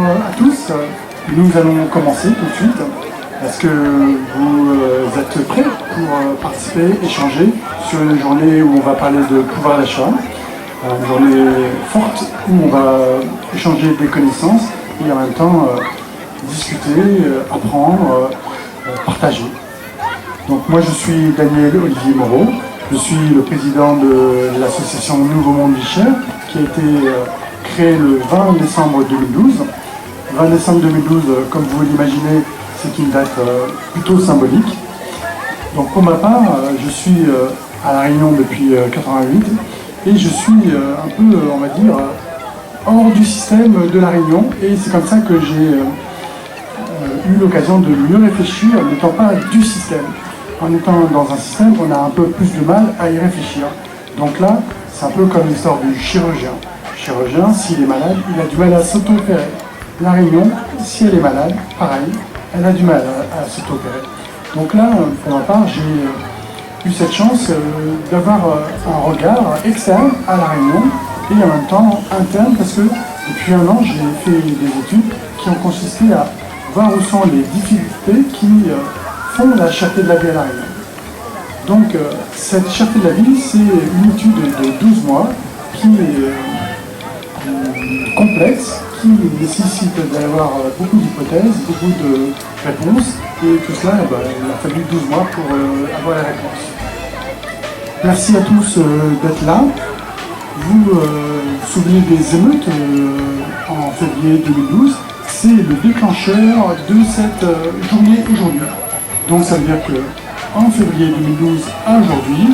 à tous. Nous allons commencer tout de suite. Est-ce que vous êtes prêts pour participer, échanger sur une journée où on va parler de pouvoir d'achat, une journée forte où on va échanger des connaissances et en même temps discuter, apprendre, partager. Donc moi je suis Daniel Olivier Moreau, je suis le président de l'association Nouveau Monde Vichères qui a été créée le 20 décembre 2012. 20 décembre 2012, comme vous l'imaginez, c'est une date plutôt symbolique. Donc pour ma part, je suis à La Réunion depuis 88 et je suis un peu, on va dire, hors du système de La Réunion, et c'est comme ça que j'ai eu l'occasion de mieux réfléchir, n'étant pas du système. En étant dans un système, on a un peu plus de mal à y réfléchir. Donc là, c'est un peu comme l'histoire du chirurgien. Le chirurgien, s'il est malade, il a du mal à s'auto-opérer. La Réunion, si elle est malade, pareil, elle a du mal à s'auto-opérer. Donc là, pour ma part, j'ai eu cette chance d'avoir un regard externe à La Réunion et en même temps interne, parce que depuis un an, j'ai fait des études qui ont consisté à voir où sont les difficultés qui font la cherté de la vie à La Réunion. Donc cette cherté de la vie, c'est une étude de 12 mois qui est complexe, qui nécessite d'avoir beaucoup d'hypothèses, beaucoup de réponses, et tout cela, il a fallu 12 mois pour avoir la réponse. Merci à tous d'être là. Vous vous souvenez des émeutes en février 2012, c'est le déclencheur de cette journée aujourd'hui. Donc ça veut dire qu'en février 2012 à aujourd'hui,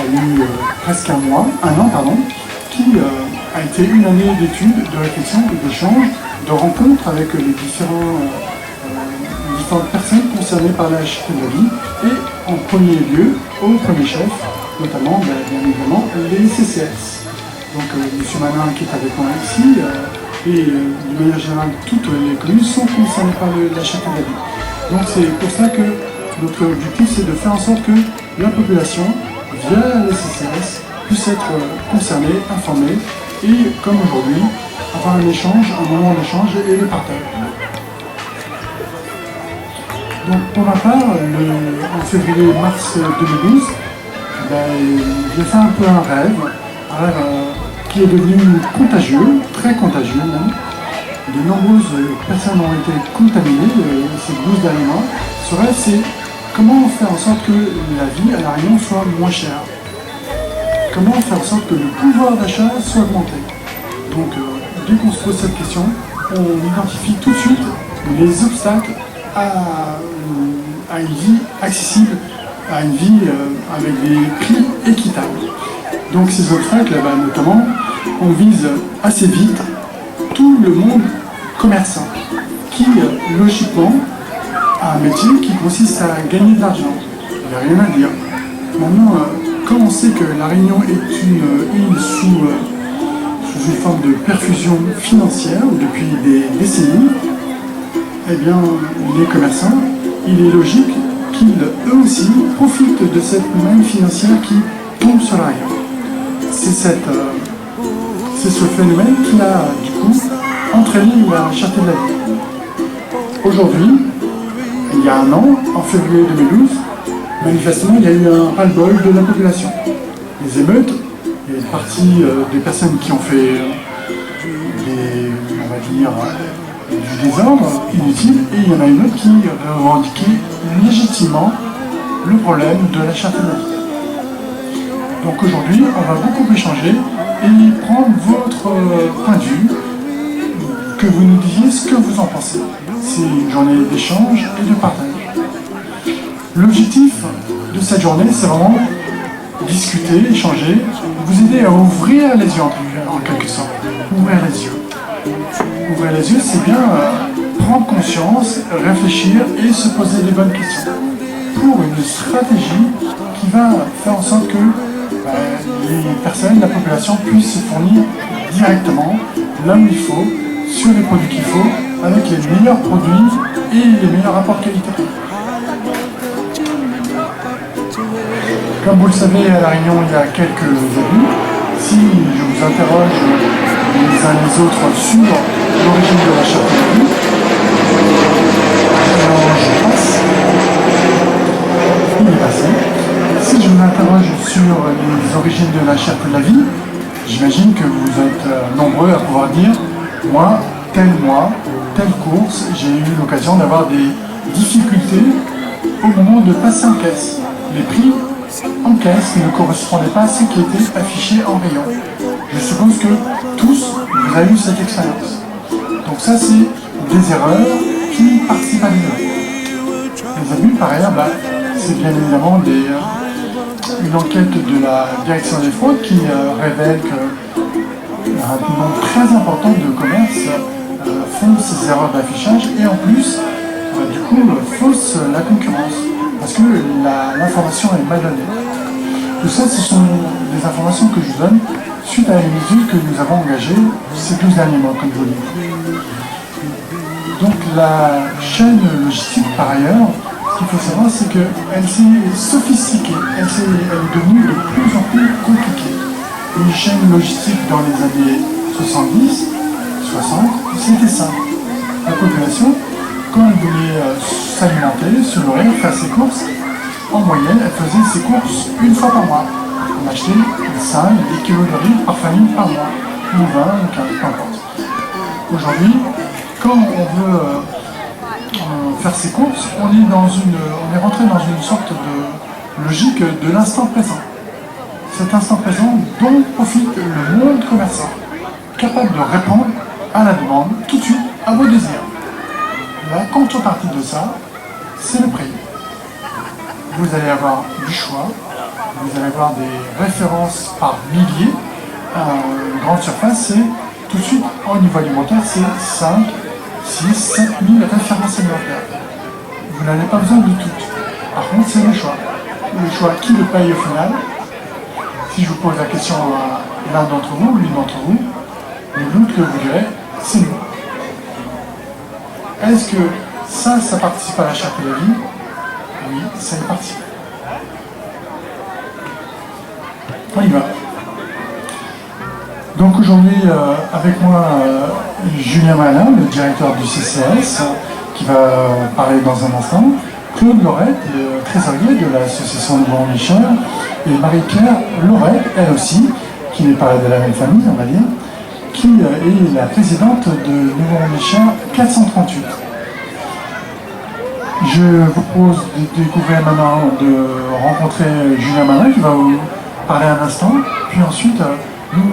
il y a eu presque un an, qui a été une année d'études, de réflexion et d'échanges, de rencontres avec les différentes personnes concernées par la cherté de la vie, et en premier lieu, au premier chef, notamment, bien évidemment, les CCS. Donc M. Manin qui est avec moi ici, et de manière générale, toutes les communes sont concernées par la cherté de la vie. Donc c'est pour ça que notre objectif, c'est de faire en sorte que la population, via les CCS, puisse être concernée, informée, et comme aujourd'hui, avoir un échange, un moment d'échange et de partage. Donc pour ma part, en février-mars 2012, j'ai fait un peu un rêve qui est devenu contagieux, très contagieux même. De nombreuses personnes ont été contaminées ces 12 derniers mois. Ce rêve, c'est comment faire en sorte que la vie à La Réunion soit moins chère. Comment faire en sorte que le pouvoir d'achat soit augmenté. Donc dès qu'on se pose cette question, on identifie tout de suite les obstacles à une vie accessible, à une vie avec des prix équitables. Donc ces obstacles, notamment, on vise assez vite tout le monde commerçant, qui logiquement a un métier qui consiste à gagner de l'argent. Il n'y a rien à dire. Maintenant, quand on sait que La Réunion est une île sous une forme de perfusion financière depuis des décennies, eh bien, les commerçants, il est logique qu'ils, eux aussi, profitent de cette manne financière qui tombe sur La Réunion. C'est ce phénomène qui a, du coup, entraîné la cherté de la vie. Aujourd'hui, il y a un an, en février 2012, manifestement, il y a eu un ras-le-bol de la population. Les émeutes, il y a une partie des personnes qui ont fait du désordre inutile, et il y en a une autre qui revendiquait légitimement le problème de la cherté de la vie. Donc aujourd'hui, on va beaucoup échanger et prendre votre point de vue, que vous nous disiez ce que vous en pensez. C'est une journée d'échange et de partage. L'objectif de cette journée, c'est vraiment discuter, échanger, vous aider à ouvrir les yeux en quelque sorte. Ouvrir les yeux. Ouvrir les yeux, c'est bien prendre conscience, réfléchir et se poser les bonnes questions pour une stratégie qui va faire en sorte que les personnes, la population puisse se fournir directement là où il faut, sur les produits qu'il faut, avec les meilleurs produits et les meilleurs rapports qualité. Comme vous le savez, à La Réunion, il y a quelques années, si je vous interroge les uns les autres sur l'origine de la cherté de la origines de la cherté de la vie, j'imagine que vous êtes nombreux à pouvoir dire, moi, tel mois, telle course, j'ai eu l'occasion d'avoir des difficultés au moment de passer en caisse. Les prix en caisse ne correspondaient pas à ce qui était affiché en rayon. Je suppose que tous, vous avez eu cette expérience. Donc ça, c'est des erreurs qui participent à l'erreur. Les abus, par ailleurs, c'est bien évidemment une enquête de la direction des fraudes qui révèle qu'un nombre très important de commerces font ces erreurs d'affichage et en plus, du coup, faussent la concurrence parce que l'information est mal donnée. Tout ça, ce sont des informations que je vous donne suite à une mesure que nous avons engagée ces 12 derniers mois, comme je vous l'ai dit. Donc la chaîne logistique, par ailleurs, ce qu'il faut savoir, c'est qu'elle s'est sophistiquée, elle est devenue de plus en plus compliquée. Une chaîne logistique dans les années 70, 60, c'était simple. La population, quand elle voulait s'alimenter, se nourrir, faire ses courses, en moyenne, elle faisait ses courses une fois par mois. On achetait 5, 10 kilos de riz par famille par mois, ou 20, ou 15, peu importe. Aujourd'hui, quand on veut faire ses courses, on est rentré dans une sorte de logique de l'instant présent. Cet instant présent dont profite le monde commerçant, capable de répondre à la demande tout de suite à vos désirs. La contrepartie de ça, c'est le prix. Vous allez avoir du choix, vous allez avoir des références par milliers. Une grande surface, c'est tout de suite, au niveau alimentaire, c'est 5, 6, 7 000 références alimentaires. Vous n'avez pas besoin de toutes. Par contre, c'est le choix. Le choix qui le paye au final. Si je vous pose la question à l'un d'entre vous, l'une d'entre vous, le doute que vous direz, c'est nous. Est-ce que ça participe à la charte de la vie? Oui, ça y participe. On y va. Donc aujourd'hui, avec moi, Julien Malin, le directeur du CCS, qui va parler dans un instant, Claude Lorette, le trésorier de l'association de Nouveau-Michel, et Marie-Claire Lorette, elle aussi, qui n'est pas de la même famille, on va dire, qui est la présidente de Nouveau-Michel 438. Je vous propose de découvrir maintenant, de rencontrer Julien Malin, qui va vous parler un instant, puis ensuite, nous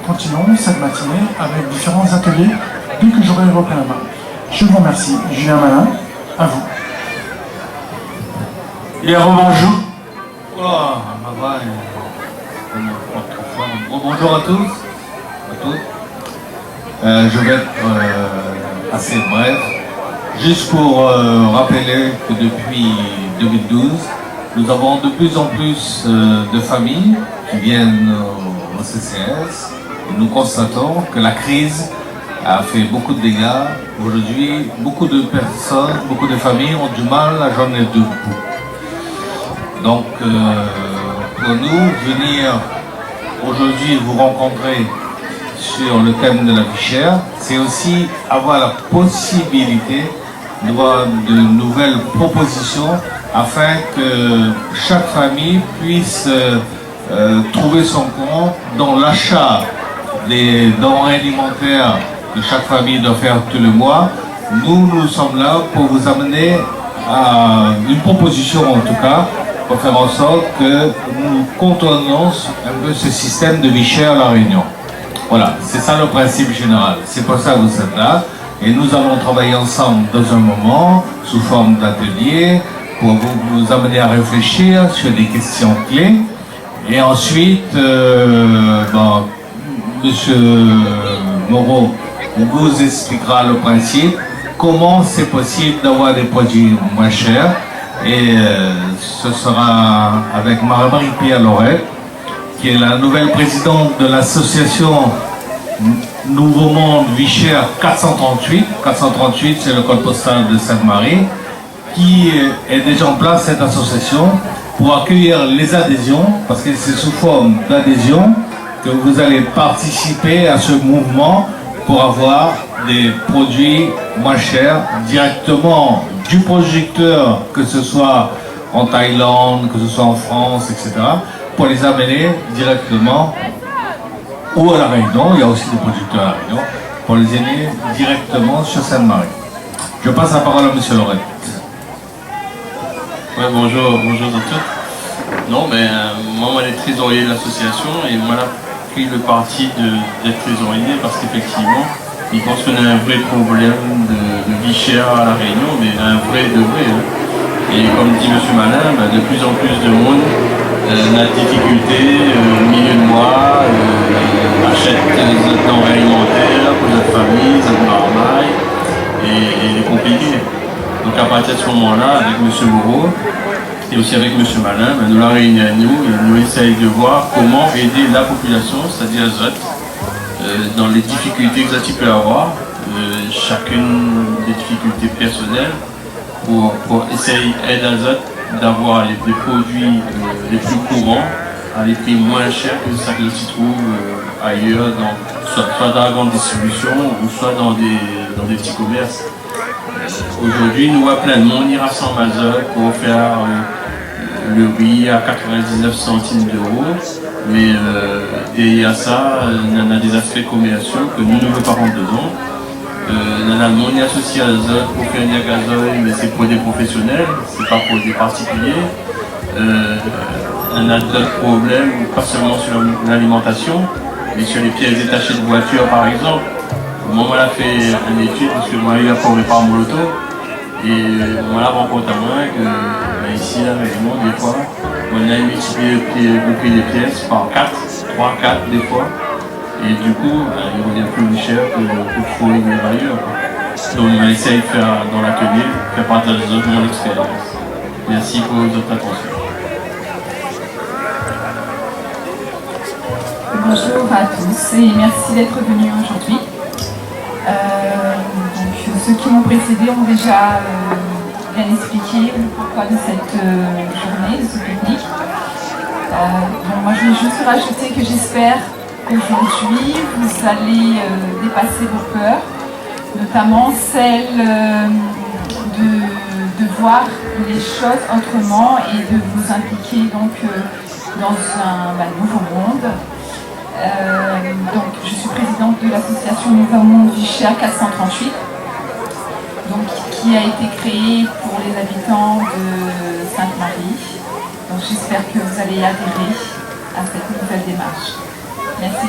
continuons cette matinée avec différents ateliers dès que j'aurai repris la main. Je vous remercie. Julien Malin, à vous. Et bonjour. Oh, ma voix bonjour à tous, à toutes. Je vais être assez bref, juste pour rappeler que depuis 2012, nous avons de plus en plus de familles qui viennent au CCS. Et nous constatons que la crise a fait beaucoup de dégâts. Aujourd'hui, beaucoup de personnes, beaucoup de familles ont du mal à joindre les deux bouts. Donc, pour nous, venir aujourd'hui vous rencontrer sur le thème de la vie chère, c'est aussi avoir la possibilité de voir de nouvelles propositions afin que chaque famille puisse trouver son compte dans l'achat des denrées alimentaires que chaque famille doit faire tout le mois. Nous sommes là pour vous amener à une proposition en tout cas, pour faire en sorte que nous contournions un peu ce système de vie chère à La Réunion. Voilà, c'est ça le principe général. C'est pour ça que vous êtes là. Et nous allons travailler ensemble dans un moment, sous forme d'atelier, pour vous amener à réfléchir sur des questions clés. Et ensuite, Monsieur Moreau vous expliquera le principe, comment c'est possible d'avoir des produits moins chers. Et ce sera avec Marie-Pierre Lorette, qui est la nouvelle présidente de l'association Nouveau Monde Vie Chère 438. 438, c'est le code postal de Sainte-Marie, qui est déjà en place, cette association, pour accueillir les adhésions, parce que c'est sous forme d'adhésion que vous allez participer à ce mouvement pour avoir des produits moins chers directement du producteur, que ce soit en Thaïlande, que ce soit en France, etc., pour les amener directement ou à La Réunion, il y a aussi des producteurs à La Réunion, pour les amener directement sur Sainte-Marie. Je passe la parole à M. Lorette. Ouais, bonjour à tous. Non, mais moi, je suis trésorier de l'association et moi, j'ai pris le parti d'être trésorier parce qu'effectivement, je pense qu'on a un vrai problème de vie chère à La Réunion, mais un vrai de vrai. Hein. Et comme dit M. Malin, de plus en plus de monde a des difficultés au milieu de mois, achète des denrées alimentaires pour notre famille, notre marmaille, et c'est compliqué. Donc à partir de ce moment-là, avec M. Moreau et aussi avec M. Malin, nous la réunions à nous essayons de voir comment aider la population, c'est-à-dire Zot, dans les difficultés que Zot peut avoir, chacune des difficultés personnelles, pour essayer d'aider à Zot d'avoir les produits les plus courants à des prix moins chers que ça que s'y trouve ailleurs, soit dans la grande distribution ou soit dans des petits commerces. Aujourd'hui, nous voyons plein de monde, ira sans Zot pour faire le riz à 99 centimes d'euros, mais derrière ça, on a des aspects commerciaux que nous ne voulons pas rendre dedans. On a le monde associé à Zot pour faire du gazole, mais c'est pour des professionnels, c'est pas pour des particuliers. On a d'autres problèmes, pas seulement sur l'alimentation, mais sur les pièces détachées de voitures par exemple. Moi, on a fait une étude parce que moi, il a formé par mon auto. Et on a rencontré à moi que ici, à La Réunion, des fois, on a multiplié le prix des pièces par 4, 3, 4 des fois. Et du coup, il revient plus cher que pour les ailleurs. Donc on a essayé de faire dans l'atelier, faire partager aux autres mon expérience. Merci pour votre attention. Bonjour à tous et merci d'être venus aujourd'hui. Donc, ceux qui m'ont précédé ont déjà bien expliqué le pourquoi de cette journée, de ce pique-nique. Moi je vais juste rajouter que j'espère qu'aujourd'hui vous allez dépasser vos peurs, notamment celle de voir les choses autrement et de vous impliquer donc dans un nouveau monde. Donc, je suis présidente de l'association Nouveau Monde Vie Chère 438, donc, qui a été créée pour les habitants de Sainte-Marie. Donc j'espère que vous allez adhérer à cette nouvelle démarche. Merci.